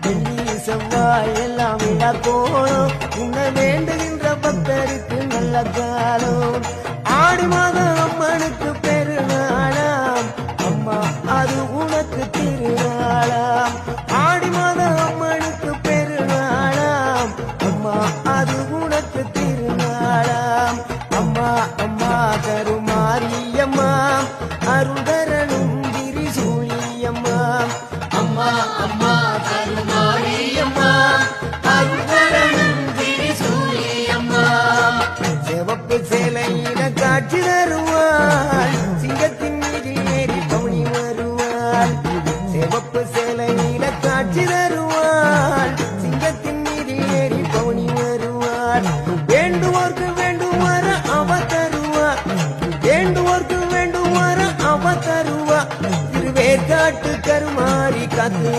வெள்ளி செவ்வாய் எல்லாம் விழா கோலம் உன்னை வேண்டுகின்ற பக்தருக்கு நல்ல காலம். ஆடி மாதம் அம்மனுக்கு பெருநாளாம் அம்மா அது உனக்கு திருநாளாம். ஆடி மாதம் அம்மனுக்கு பெருநாளாம் அம்மா அது உனக்கு திருநாளாம். அம்மா அம்மா கருமாரியம்மா அருள்தரனும் திரிசூலியம்மா. அம்மா அம்மா கருமாரியம்மா அருள்தரனும் திரிசூலியம்மா. சிவப்பு சேலையில காட்சி தருவாள் சிங்கத்தின் மீதில் ஏறி பவுனி வருவாள். சிவப்பு சேலையில காட்சி தருவாள் சிங்கத்தின் மீதில் ஏறி பவுனி வருவாள். வேண்டுவோர்க்கு வேண்டும் வர அவ தருவாள். வேண்டுவோர்க்கு வேண்டும் வர அவ தருவா. திருவேற்காட்டு கருமாறி காத்து